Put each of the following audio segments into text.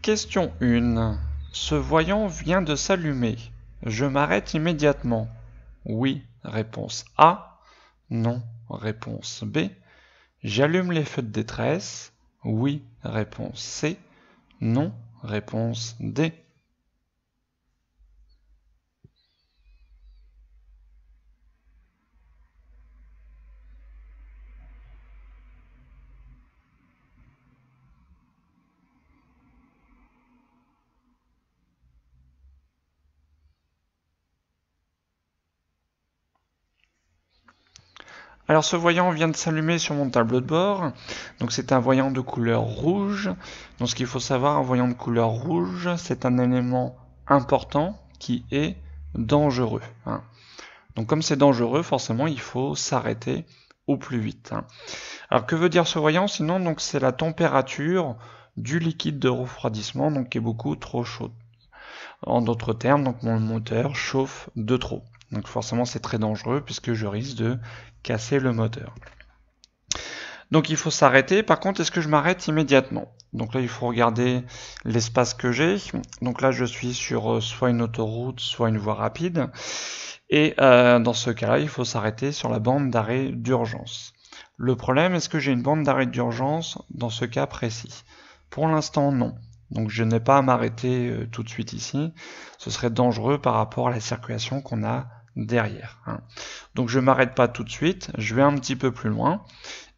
Question 1. Ce voyant vient de s'allumer. Je m'arrête immédiatement. Oui, réponse A. Non, réponse B. J'allume les feux de détresse. Oui, réponse C. Non, réponse D. Alors ce voyant vient de s'allumer sur mon tableau de bord, donc c'est un voyant de couleur rouge. Donc ce qu'il faut savoir, un voyant de couleur rouge, c'est un élément important qui est dangereux. Donc comme c'est dangereux, forcément il faut s'arrêter au plus vite. Alors que veut dire ce voyant? Sinon, donc c'est la température du liquide de refroidissement, donc qui est beaucoup trop chaude. En d'autres termes, donc mon moteur chauffe de trop. Donc forcément c'est très dangereux puisque je risque de casser le moteur. Donc il faut s'arrêter. Par contre, est-ce que je m'arrête immédiatement? Donc là, il faut regarder l'espace que j'ai. Donc là, je suis sur soit une autoroute, soit une voie rapide. Et dans ce cas-là, il faut s'arrêter sur la bande d'arrêt d'urgence. Le problème, est-ce que j'ai une bande d'arrêt d'urgence dans ce cas précis? Pour l'instant, non. Donc je n'ai pas à m'arrêter tout de suite ici. Ce serait dangereux par rapport à la circulation qu'on a derrière. Donc je ne m'arrête pas tout de suite, je vais un petit peu plus loin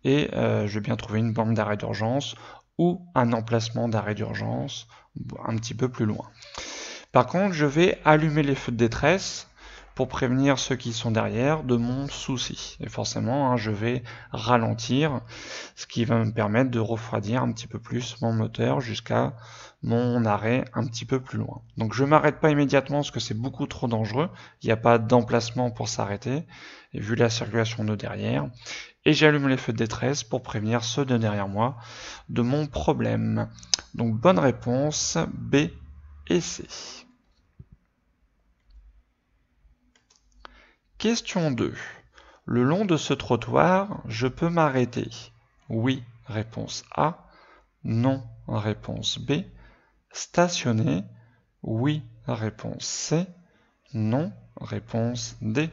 et je vais bien trouver une bande d'arrêt d'urgence ou un emplacement d'arrêt d'urgence un petit peu plus loin. Par contre, je vais allumer les feux de détresse pour prévenir ceux qui sont derrière de mon souci. Et forcément, je vais ralentir, ce qui va me permettre de refroidir un petit peu plus mon moteur jusqu'à mon arrêt un petit peu plus loin. Donc je ne m'arrête pas immédiatement parce que c'est beaucoup trop dangereux. Il n'y a pas d'emplacement pour s'arrêter, vu la circulation de derrière. Et j'allume les feux de détresse pour prévenir ceux de derrière moi de mon problème. Donc bonne réponse, B et C. Question 2. Le long de ce trottoir, je peux m'arrêter. Oui, réponse A. Non, réponse B. Stationner. Oui, réponse C. Non, réponse D.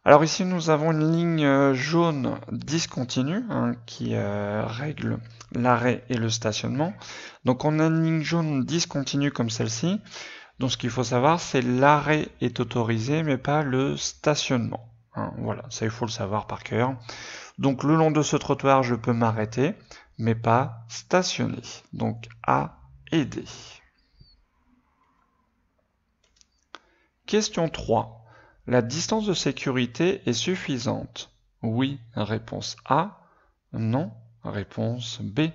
Alors ici nous avons une ligne jaune discontinue qui règle l'arrêt et le stationnement. Donc on a une ligne jaune discontinue comme celle-ci. Donc ce qu'il faut savoir c'est l'arrêt est autorisé mais pas le stationnement. Voilà, ça il faut le savoir par cœur. Donc le long de ce trottoir je peux m'arrêter mais pas stationner. Donc A et D. Question 3. La distance de sécurité est suffisante. Oui, réponse A. Non, réponse B.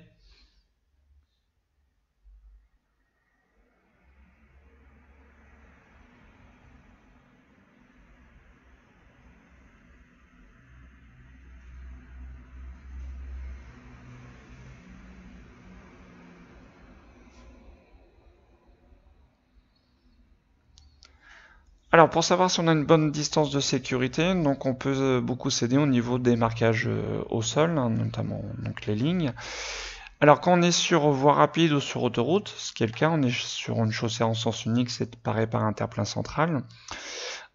Alors pour savoir si on a une bonne distance de sécurité, donc on peut beaucoup s'aider au niveau des marquages au sol, notamment donc les lignes. Alors quand on est sur voie rapide ou sur autoroute, ce qui est le cas, on est sur une chaussée en sens unique séparée par un terre-plein central.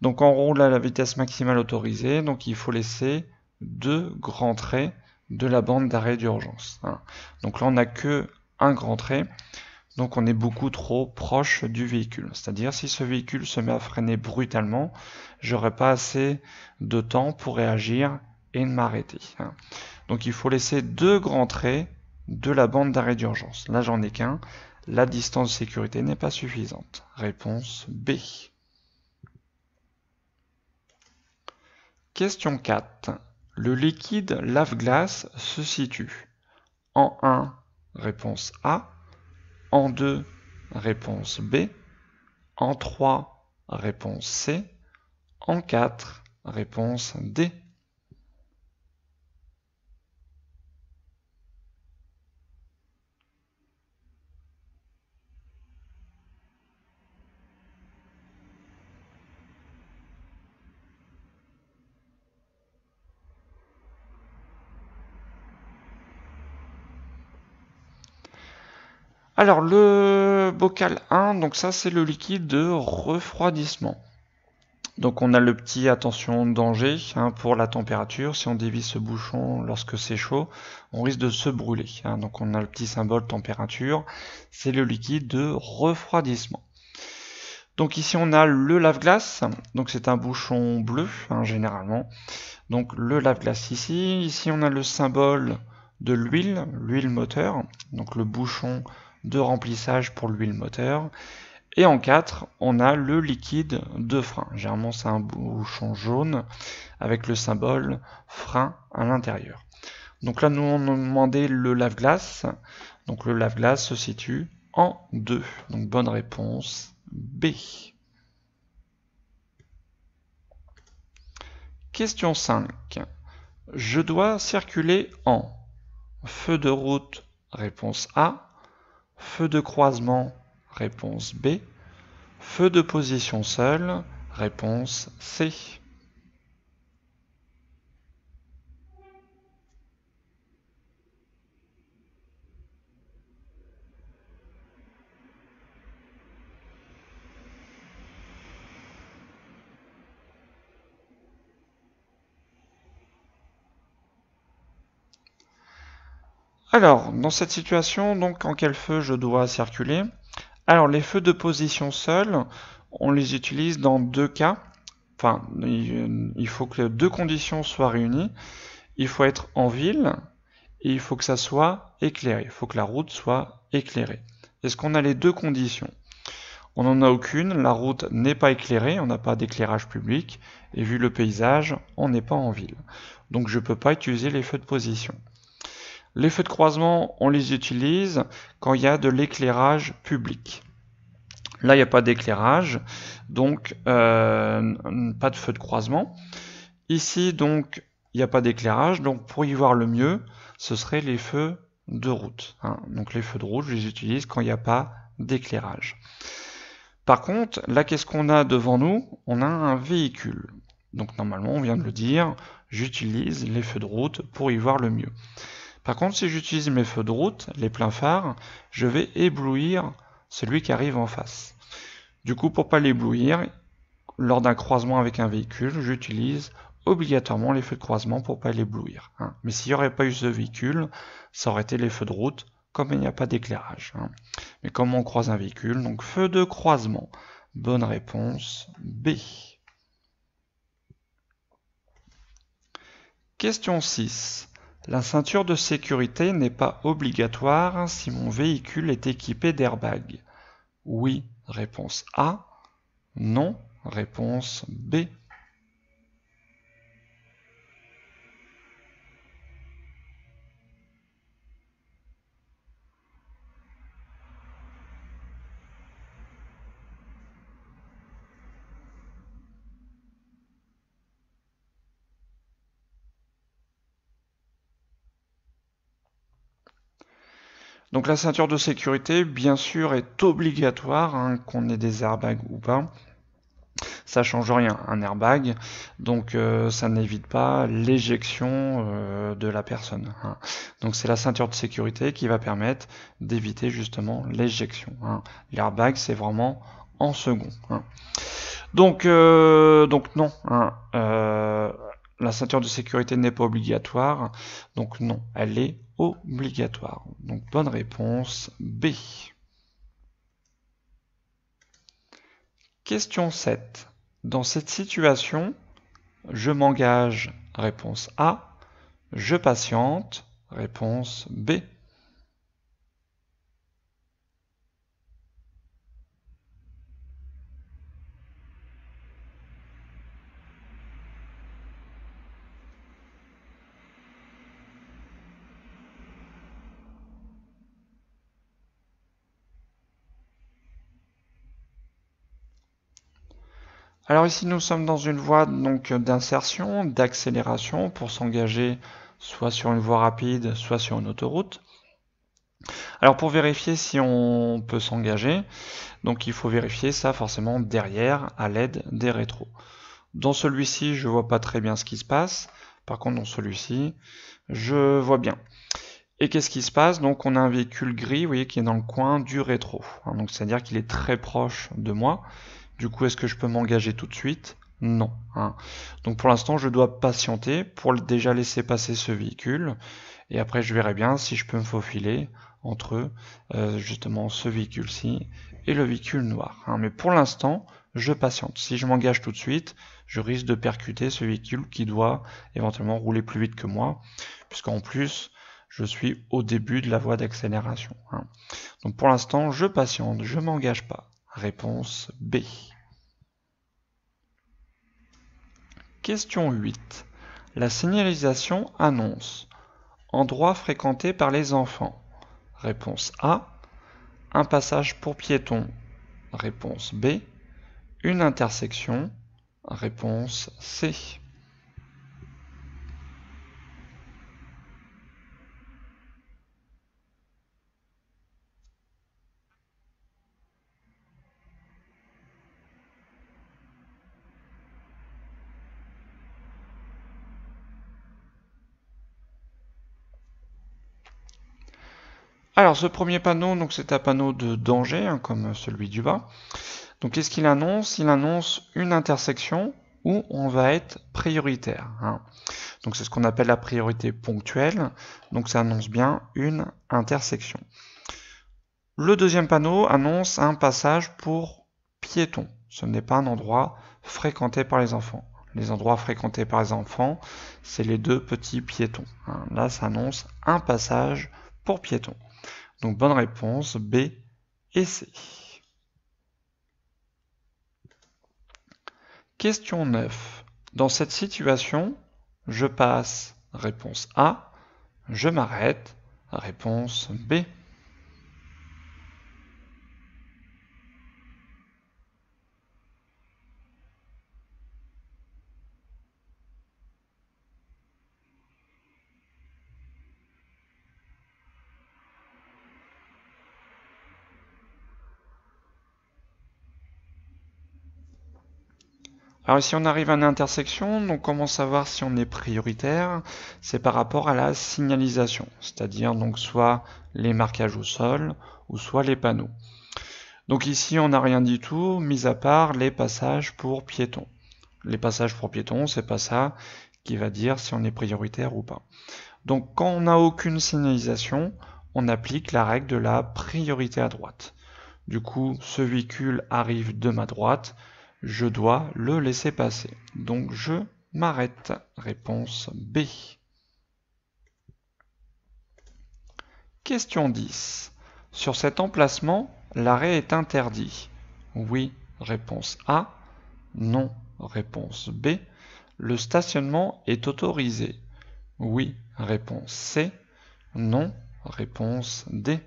Donc on roule à la vitesse maximale autorisée, donc il faut laisser 2 grands traits de la bande d'arrêt d'urgence. Donc là on n'a que un grand trait. Donc on est beaucoup trop proche du véhicule. C'est-à-dire si ce véhicule se met à freiner brutalement, j'aurai pas assez de temps pour réagir et m'arrêter. Donc il faut laisser 2 grands traits de la bande d'arrêt d'urgence. Là j'en ai qu'un. La distance de sécurité n'est pas suffisante. Réponse B. Question 4. Le liquide lave-glace se situe en 1, réponse A. En 2, réponse B. En 3, réponse C. En 4, réponse D. Alors le bocal 1, donc ça c'est le liquide de refroidissement. Donc on a le petit attention danger pour la température. Si on dévisse ce bouchon lorsque c'est chaud, on risque de se brûler. Donc on a le petit symbole température, c'est le liquide de refroidissement. Donc ici on a le lave-glace, donc c'est un bouchon bleu généralement. Donc le lave-glace ici on a le symbole de l'huile moteur, donc le bouchon de remplissage pour l'huile moteur. Et en 4, on a le liquide de frein. Généralement, c'est un bouchon jaune avec le symbole frein à l'intérieur. Donc là, nous, on a demandé le lave-glace. Donc le lave-glace se situe en 2. Donc bonne réponse B. Question 5. Je dois circuler en feu de route, réponse A. Feu de croisement, réponse B. Feu de position seul, réponse C. Alors, dans cette situation, donc en quel feu je dois circuler? Alors, les feux de position seule, on les utilise dans 2 cas. Enfin, il faut que 2 conditions soient réunies. Il faut être en ville et il faut que ça soit éclairé. Il faut que la route soit éclairée. Est-ce qu'on a les 2 conditions? On n'en a aucune, la route n'est pas éclairée, on n'a pas d'éclairage public, et vu le paysage, on n'est pas en ville. Donc je ne peux pas utiliser les feux de position. Les feux de croisement, on les utilise quand il y a de l'éclairage public. Là, il n'y a pas d'éclairage, donc pas de feu de croisement. Ici, donc, il n'y a pas d'éclairage, donc pour y voir le mieux, ce serait les feux de route. Donc les feux de route, je les utilise quand il n'y a pas d'éclairage. Par contre, là, qu'est-ce qu'on a devant nous? On a un véhicule. Donc normalement, on vient de le dire, j'utilise les feux de route pour y voir le mieux. Par contre, si j'utilise mes feux de route, les pleins phares, je vais éblouir celui qui arrive en face. Du coup, pour pas l'éblouir, lors d'un croisement avec un véhicule, j'utilise obligatoirement les feux de croisement pour pas l'éblouir. Mais s'il n'y aurait pas eu ce véhicule, ça aurait été les feux de route, comme il n'y a pas d'éclairage. Mais comme on croise un véhicule, donc feu de croisement. Bonne réponse B. Question 6. La ceinture de sécurité n'est pas obligatoire si mon véhicule est équipé d'airbags. Oui, réponse A. Non, réponse B. Donc la ceinture de sécurité, bien sûr, est obligatoire, qu'on ait des airbags ou pas. Ça change rien, un airbag, donc ça n'évite pas l'éjection de la personne. Donc c'est la ceinture de sécurité qui va permettre d'éviter justement l'éjection. L'airbag, c'est vraiment en second. Donc non, la ceinture de sécurité n'est pas obligatoire, donc non, elle est obligatoire. Donc bonne réponse B. Question 7. Dans cette situation, je m'engage, réponse A. Je patiente, réponse B. Alors ici nous sommes dans une voie donc d'insertion, d'accélération pour s'engager soit sur une voie rapide, soit sur une autoroute. Alors pour vérifier si on peut s'engager, donc il faut vérifier ça forcément derrière à l'aide des rétros. Dans celui-ci, je vois pas très bien ce qui se passe. Par contre, dans celui-ci, je vois bien. Et qu'est-ce qui se passe? Donc on a un véhicule gris, vous voyez, qui est dans le coin du rétro. Hein, donc c'est-à-dire qu'il est très proche de moi. Du coup, est-ce que je peux m'engager tout de suite? Non. Hein. Donc pour l'instant, je dois patienter pour déjà laisser passer ce véhicule. Et après, je verrai bien si je peux me faufiler entre justement ce véhicule-ci et le véhicule noir. Hein. Mais pour l'instant, je patiente. Si je m'engage tout de suite, je risque de percuter ce véhicule qui doit éventuellement rouler plus vite que moi, puisqu'en plus, je suis au début de la voie d'accélération. Hein. Donc pour l'instant, je patiente, je m'engage pas. Réponse B. Question 8. La signalisation annonce endroit fréquenté par les enfants. Réponse A. Un passage pour piétons. Réponse B. Une intersection. Réponse C. Alors ce premier panneau, donc c'est un panneau de danger, hein, comme celui du bas. Donc qu'est-ce qu'il annonce? Il annonce une intersection où on va être prioritaire. Hein. Donc c'est ce qu'on appelle la priorité ponctuelle. Donc ça annonce bien une intersection. Le deuxième panneau annonce un passage pour piétons. Ce n'est pas un endroit fréquenté par les enfants. Les endroits fréquentés par les enfants, c'est les deux petits piétons. Hein. Là, ça annonce un passage pour piétons. Donc bonne réponse B et C. Question 9. Dans cette situation, je passe. Réponse A. Je m'arrête. Réponse B. Alors ici on arrive à une intersection, donc comment savoir si on est prioritaire? C'est par rapport à la signalisation, c'est-à-dire donc soit les marquages au sol ou soit les panneaux. Donc ici on n'a rien du tout, mis à part les passages pour piétons. Les passages pour piétons, c'est pas ça qui va dire si on est prioritaire ou pas. Donc quand on n'a aucune signalisation, on applique la règle de la priorité à droite. Du coup, ce véhicule arrive de ma droite, je dois le laisser passer. Donc je m'arrête. Réponse B. Question 10. Sur cet emplacement, l'arrêt est interdit. Oui, réponse A. Non, réponse B. Le stationnement est autorisé. Oui, réponse C. Non, réponse D.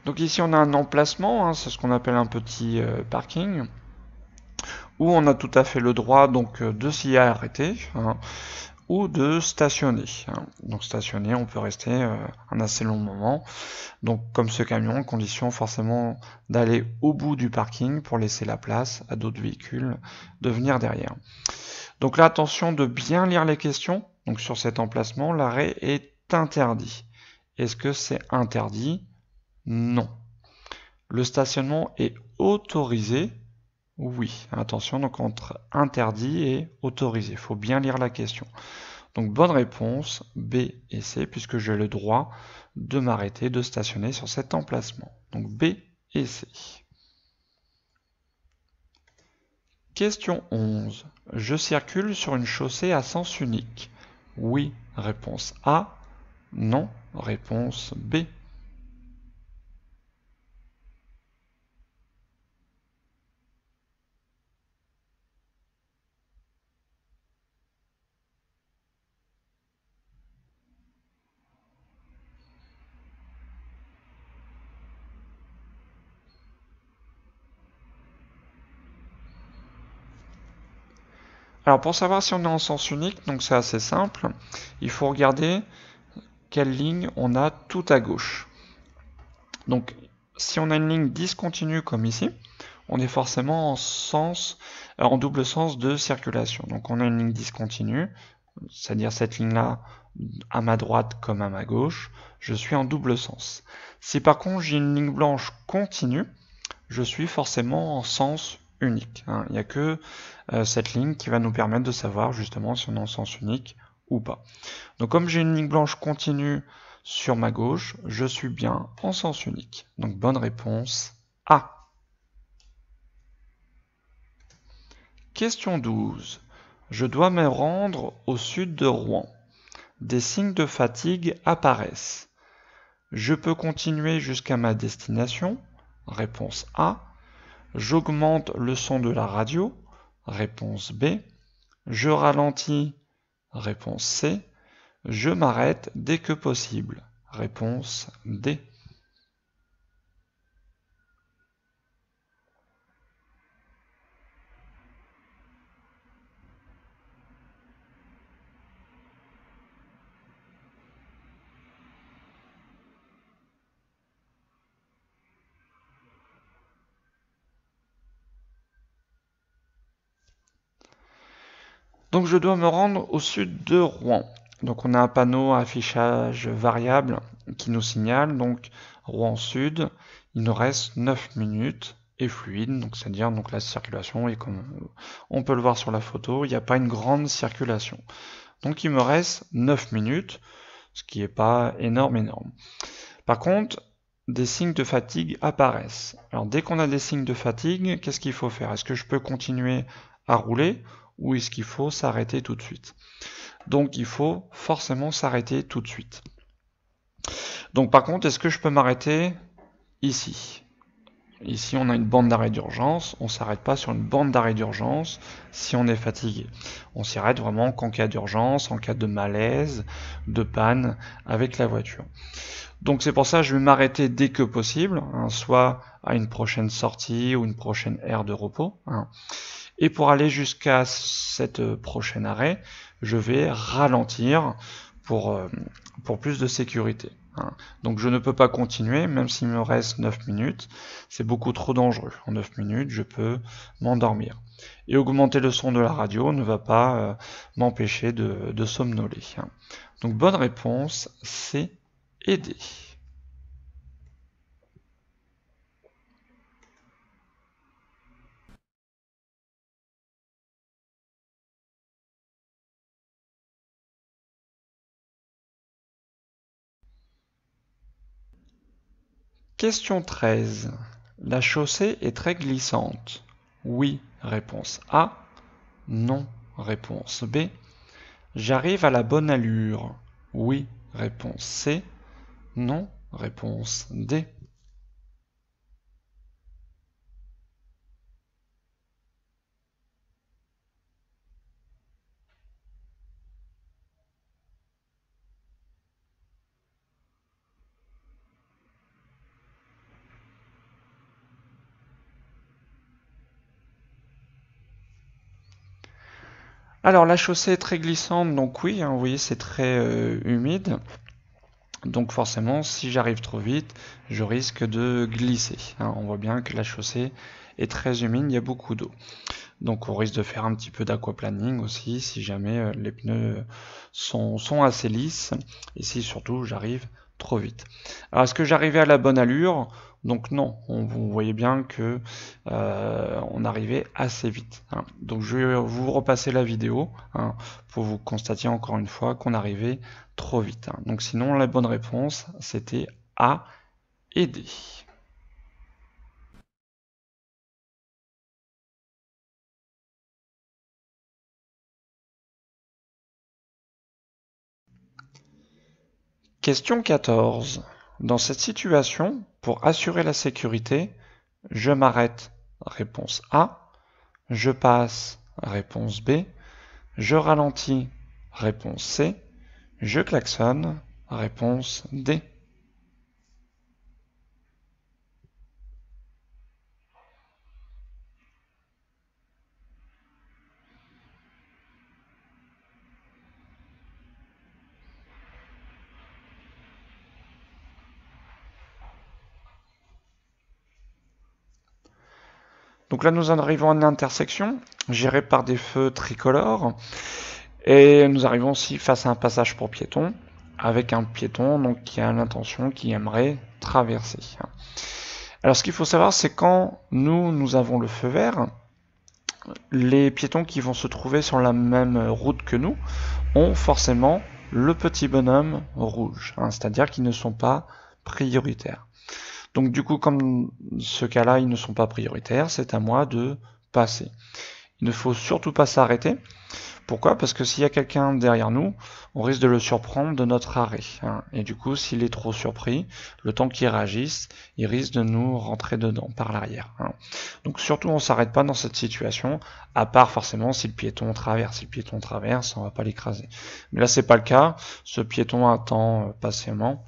Donc ici on a un emplacement, hein, c'est ce qu'on appelle un petit parking, où on a tout à fait le droit donc de s'y arrêter, hein, ou de stationner. Hein. Donc stationner, on peut rester un assez long moment. Donc comme ce camion, condition forcément d'aller au bout du parking pour laisser la place à d'autres véhicules de venir derrière. Donc là, attention de bien lire les questions. Donc sur cet emplacement, l'arrêt est interdit. Est-ce que c'est interdit? Non. Le stationnement est autorisé? Oui. Attention, donc entre interdit et autorisé. Il faut bien lire la question. Donc bonne réponse, B et C, puisque j'ai le droit de m'arrêter, de stationner sur cet emplacement. Donc B et C. Question 11. Je circule sur une chaussée à sens unique. Oui, réponse A. Non, réponse B. Alors pour savoir si on est en sens unique, donc c'est assez simple, il faut regarder quelle ligne on a tout à gauche. Donc si on a une ligne discontinue comme ici, on est forcément en double sens de circulation. Donc on a une ligne discontinue, c'est-à-dire cette ligne-là à ma droite comme à ma gauche, je suis en double sens. Si par contre j'ai une ligne blanche continue, je suis forcément en sens unique. Il n'y a que cette ligne qui va nous permettre de savoir justement si on est en sens unique ou pas. Donc comme j'ai une ligne blanche continue sur ma gauche, je suis bien en sens unique. Donc bonne réponse A. Question 12. Je dois me rendre au sud de Rouen. Des signes de fatigue apparaissent. Je peux continuer jusqu'à ma destination? Réponse A. J'augmente le son de la radio? Réponse B. Je ralentis? Réponse C. Je m'arrête dès que possible? Réponse D. Donc je dois me rendre au sud de Rouen. Donc on a un panneau à affichage variable qui nous signale donc Rouen Sud, il nous reste 9 minutes et fluide, donc c'est-à-dire donc la circulation est comme on peut le voir sur la photo, il n'y a pas une grande circulation. Donc il me reste 9 minutes, ce qui n'est pas énorme. Par contre, des signes de fatigue apparaissent. Alors dès qu'on a des signes de fatigue, qu'est-ce qu'il faut faire? Est-ce que je peux continuer à rouler ou est-ce qu'il faut s'arrêter tout de suite? Donc il faut forcément s'arrêter tout de suite. Donc par contre, est-ce que je peux m'arrêter ici? Ici, on a une bande d'arrêt d'urgence. On ne s'arrête pas sur une bande d'arrêt d'urgence si on est fatigué. On s'y arrête vraiment qu'en cas d'urgence, en cas de malaise, de panne avec la voiture. Donc c'est pour ça que je vais m'arrêter dès que possible, soit à une prochaine sortie ou une prochaine aire de repos. Et pour aller jusqu'à cette prochaine arrêt, je vais ralentir pour plus de sécurité. Donc je ne peux pas continuer, même s'il me reste 9 minutes. C'est beaucoup trop dangereux. En 9 minutes, je peux m'endormir. Et augmenter le son de la radio ne va pas m'empêcher de somnoler. Donc bonne réponse, c'est aider. Question 13. La chaussée est très glissante. Oui, réponse A. Non, réponse B. J'arrive à la bonne allure. Oui, réponse C. Non, réponse D. Alors la chaussée est très glissante, donc oui, vous voyez c'est très humide. Donc forcément, si j'arrive trop vite, je risque de glisser. On voit bien que la chaussée est très humide, il y a beaucoup d'eau. Donc on risque de faire un petit peu d'aquaplaning aussi, si jamais les pneus sont assez lisses, et si surtout j'arrive trop vite. Alors est-ce que j'arrivais à la bonne allure? Donc non, vous voyez bien que on arrivait assez vite. Donc je vais vous repasser la vidéo pour vous constater encore une fois qu'on arrivait trop vite. Donc sinon la bonne réponse c'était A et D. Question 14. Dans cette situation, pour assurer la sécurité, je m'arrête. Réponse A. Je passe. Réponse B. Je ralentis. Réponse C. Je klaxonne. Réponse D. Donc là, nous en arrivons à une intersection gérée par des feux tricolores. Et nous arrivons aussi face à un passage pour piétons, avec un piéton donc, qui a l'intention, qui aimerait traverser. Alors ce qu'il faut savoir, c'est quand nous avons le feu vert, les piétons qui vont se trouver sur la même route que nous ont forcément le petit bonhomme rouge, c'est-à-dire qu'ils ne sont pas prioritaires. Donc du coup, comme ce cas-là, ils ne sont pas prioritaires, c'est à moi de passer. Il ne faut surtout pas s'arrêter. Pourquoi? Parce que s'il y a quelqu'un derrière nous, on risque de le surprendre de notre arrêt. Et du coup, s'il est trop surpris, le temps qu'il réagisse, il risque de nous rentrer dedans par l'arrière. Donc surtout, on ne s'arrête pas dans cette situation, à part forcément si le piéton traverse. Si le piéton traverse, on ne va pas l'écraser. Mais là, c'est pas le cas. Ce piéton attend patiemment.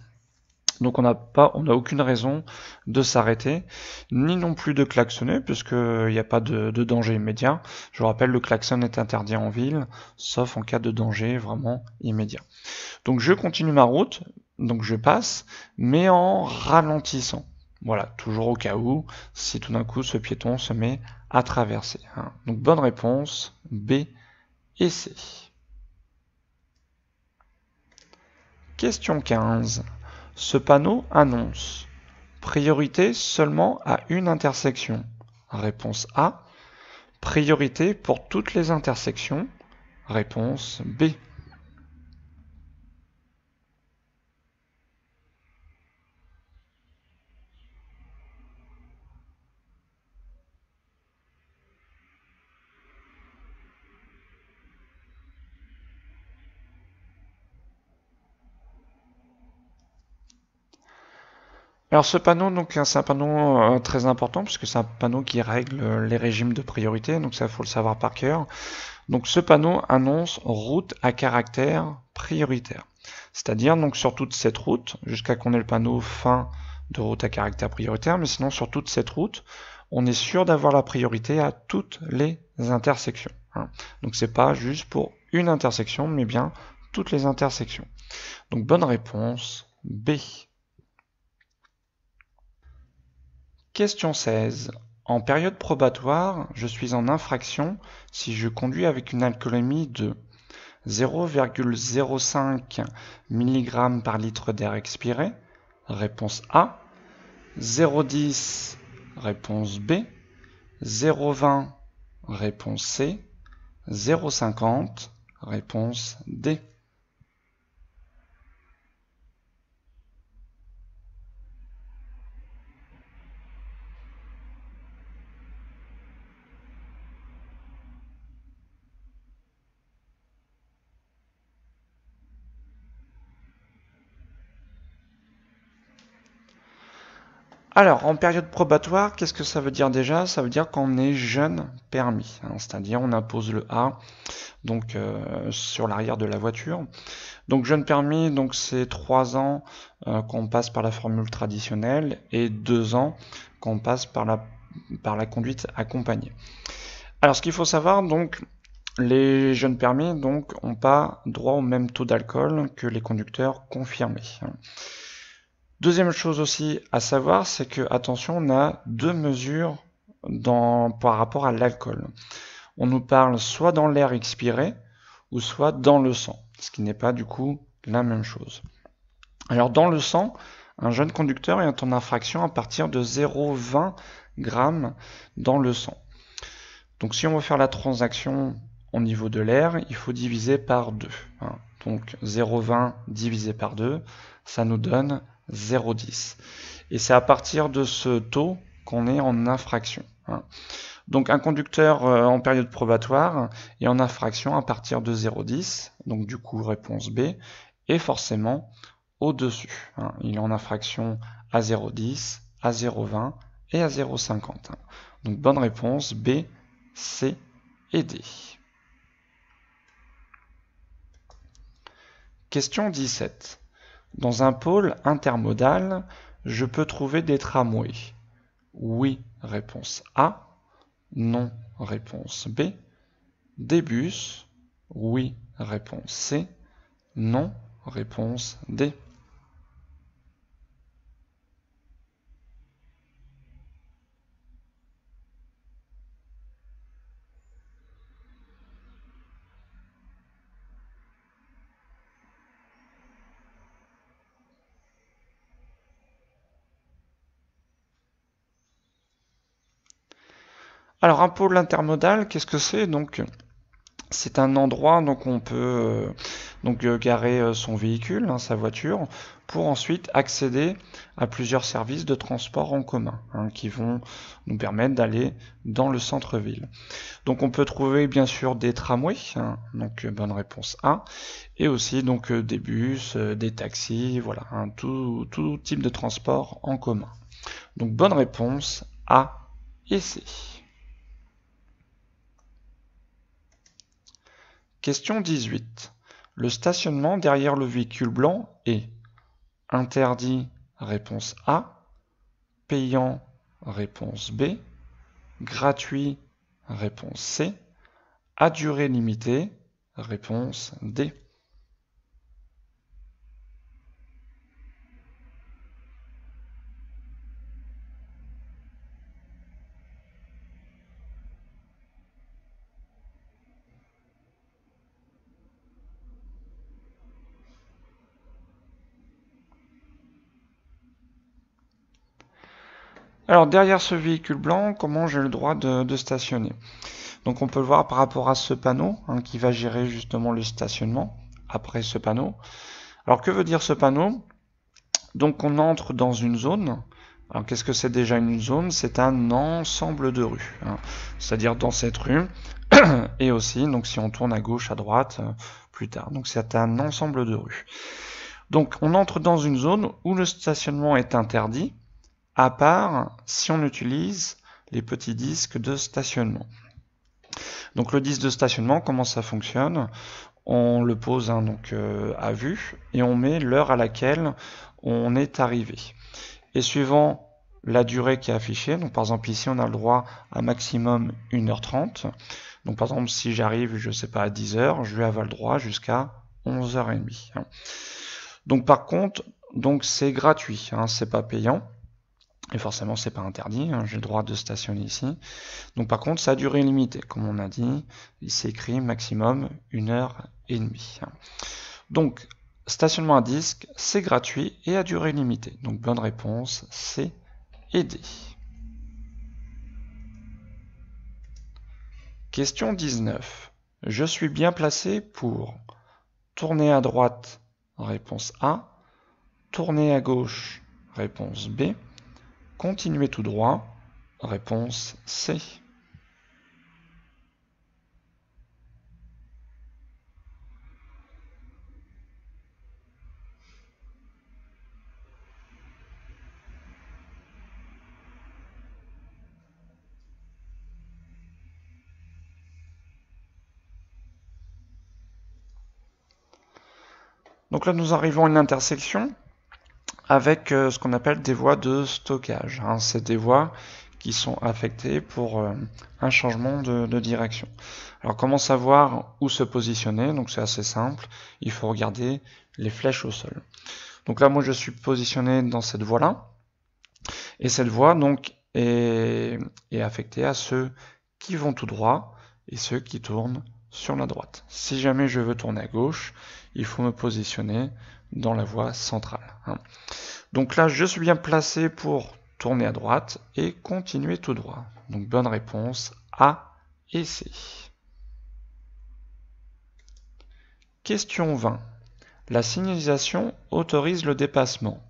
Donc on n'a aucune raison de s'arrêter, ni non plus de klaxonner, puisqu'il n'y a pas de danger immédiat. Je vous rappelle, le klaxon est interdit en ville, sauf en cas de danger vraiment immédiat. Donc je continue ma route, donc je passe, mais en ralentissant. Voilà, toujours au cas où, si tout d'un coup ce piéton se met à traverser. Donc bonne réponse, B et C. Question 15. Ce panneau annonce priorité seulement à une intersection. Réponse A. Priorité pour toutes les intersections. Réponse B. Alors ce panneau, donc c'est un panneau très important puisque c'est un panneau qui règle les régimes de priorité, donc ça faut le savoir par cœur. Donc ce panneau annonce route à caractère prioritaire, c'est-à-dire donc sur toute cette route jusqu'à qu'on ait le panneau fin de route à caractère prioritaire, mais sinon sur toute cette route, on est sûr d'avoir la priorité à toutes les intersections. Donc c'est pas juste pour une intersection, mais bien toutes les intersections. Donc bonne réponse B. Question 16. En période probatoire, je suis en infraction si je conduis avec une alcoolémie de 0,05 mg par litre d'air expiré. Réponse A. 0,10. Réponse B. 0,20. Réponse C. 0,50. Réponse D. Alors, en période probatoire, qu'est-ce que ça veut dire déjà? Ça veut dire qu'on est jeune permis, c'est-à-dire on impose le A donc sur l'arrière de la voiture. Donc jeune permis, donc c'est 3 ans qu'on passe par la formule traditionnelle et 2 ans qu'on passe par la conduite accompagnée. Alors ce qu'il faut savoir, donc les jeunes permis donc n'ont pas droit au même taux d'alcool que les conducteurs confirmés. Deuxième chose aussi à savoir, c'est que, attention, on a deux mesures par rapport à l'alcool. On nous parle soit dans l'air expiré, ou soit dans le sang, ce qui n'est pas du coup la même chose. Alors dans le sang, un jeune conducteur est en infraction à partir de 0,20 g dans le sang. Donc si on veut faire la transaction au niveau de l'air, il faut diviser par 2. Donc 0,20 divisé par 2, ça nous donne 0,10. Et c'est à partir de ce taux qu'on est en infraction. Donc un conducteur en période probatoire est en infraction à partir de 0,10, donc du coup réponse B, et forcément au-dessus. Il est en infraction à 0,10, à 0,20 et à 0,50. Donc bonne réponse B, C et D. Question 17. Dans un pôle intermodal, je peux trouver des tramways. Oui, réponse A. Non, réponse B. Des bus. Oui, réponse C. Non, réponse D. Alors un pôle intermodal, qu'est-ce que c'est? Donc c'est un endroit donc on peut garer son véhicule, sa voiture, pour ensuite accéder à plusieurs services de transport en commun qui vont nous permettre d'aller dans le centre-ville. Donc on peut trouver bien sûr des tramways, donc bonne réponse A, et aussi donc des bus, des taxis, voilà, tout type de transport en commun. Donc bonne réponse A et C. Question 18. Le stationnement derrière le véhicule blanc est interdit, réponse A, payant, réponse B, gratuit, réponse C, à durée limitée, réponse D. Alors derrière ce véhicule blanc, comment j'ai le droit de stationner? Donc on peut le voir par rapport à ce panneau qui va gérer justement le stationnement après ce panneau. Alors que veut dire ce panneau? Donc on entre dans une zone. Alors qu'est-ce que c'est déjà une zone? C'est un ensemble de rues. C'est-à-dire dans cette rue et aussi donc si on tourne à gauche, à droite plus tard. Donc c'est un ensemble de rues. Donc on entre dans une zone où le stationnement est interdit, à part si on utilise les petits disques de stationnement. Donc le disque de stationnement, comment ça fonctionne? On le pose à vue et on met l'heure à laquelle on est arrivé. Et suivant la durée qui est affichée, donc par exemple ici on a le droit à maximum 1h30. Donc par exemple si j'arrive, je sais pas, à 10h, je vais avoir le droit jusqu'à 11h30. Donc par contre, donc c'est gratuit, c'est pas payant. Et forcément, c'est pas interdit, j'ai le droit de stationner ici. Donc par contre, ça a durée limitée. Comme on a dit, il s'est écrit maximum 1h30. Donc, stationnement à disque, c'est gratuit et à durée limitée. Donc bonne réponse, C et D. Question 19. Je suis bien placé pour tourner à droite, réponse A. Tourner à gauche, réponse B. Continuer tout droit, réponse C. Donc là, nous arrivons à une intersection avec ce qu'on appelle des voies de stockage. C'est des voies qui sont affectées pour un changement de direction. Alors comment savoir où se positionner? Donc c'est assez simple, il faut regarder les flèches au sol. Donc là moi je suis positionné dans cette voie-là, et cette voie donc est affectée à ceux qui vont tout droit et ceux qui tournent sur la droite. Si jamais je veux tourner à gauche, il faut me positionner dans la voie centrale. Donc là, je suis bien placé pour tourner à droite et continuer tout droit. Donc bonne réponse A et C. Question 20. La signalisation autorise le dépassement.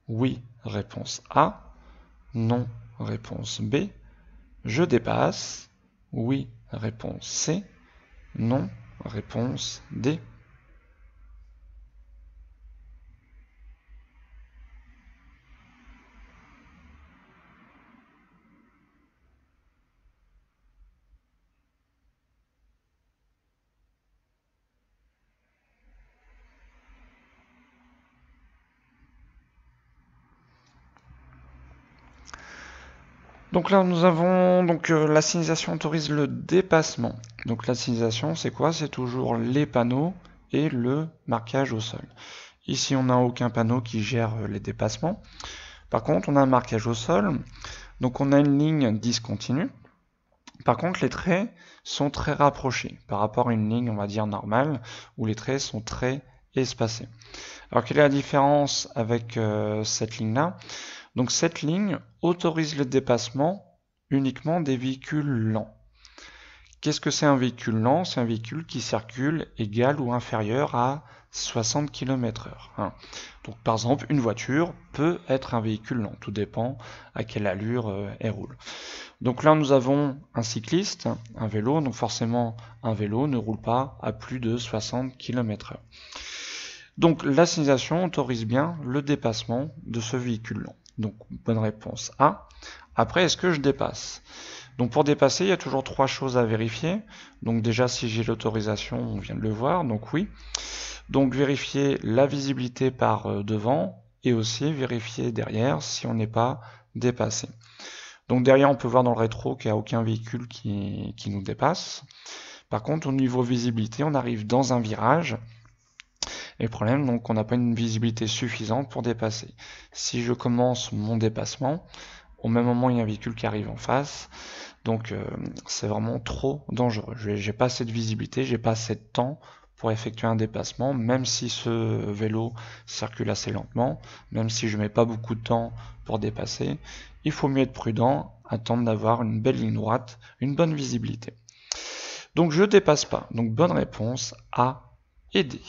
Oui, réponse A. Non, réponse B. Je dépasse. Oui, réponse C. Non, réponse D. Donc là, nous avons la signalisation autorise le dépassement. Donc la signalisation, c'est quoi? C'est toujours les panneaux et le marquage au sol. Ici, on n'a aucun panneau qui gère les dépassements. Par contre, on a un marquage au sol. Donc on a une ligne discontinue. Par contre, les traits sont très rapprochés par rapport à une ligne, on va dire, normale, où les traits sont très espacés. Alors, quelle est la différence avec cette ligne-là? Donc cette ligne autorise le dépassement uniquement des véhicules lents. Qu'est-ce que c'est un véhicule lent? C'est un véhicule qui circule égal ou inférieur à 60 km/h. Donc par exemple, une voiture peut être un véhicule lent, tout dépend à quelle allure elle roule. Donc là, nous avons un cycliste, un vélo, donc forcément un vélo ne roule pas à plus de 60 km/h. Donc la signalisation autorise bien le dépassement de ce véhicule lent. Donc bonne réponse A. Après, est-ce que je dépasse? Donc pour dépasser, il y a toujours trois choses à vérifier. Donc déjà, si j'ai l'autorisation, on vient de le voir, donc oui. Donc vérifier la visibilité par devant et aussi vérifier derrière si on n'est pas dépassé. Donc derrière, on peut voir dans le rétro qu'il n'y a aucun véhicule qui nous dépasse. Par contre, au niveau visibilité, on arrive dans un virage. Et le problème, donc, on n'a pas une visibilité suffisante pour dépasser. Si je commence mon dépassement, au même moment, il y a un véhicule qui arrive en face. Donc, c'est vraiment trop dangereux. J'ai pas assez de visibilité, j'ai pas assez de temps pour effectuer un dépassement, même si ce vélo circule assez lentement, même si je mets pas beaucoup de temps pour dépasser. Il faut mieux être prudent, attendre d'avoir une belle ligne droite, une bonne visibilité. Donc, je dépasse pas. Donc, bonne réponse A et D.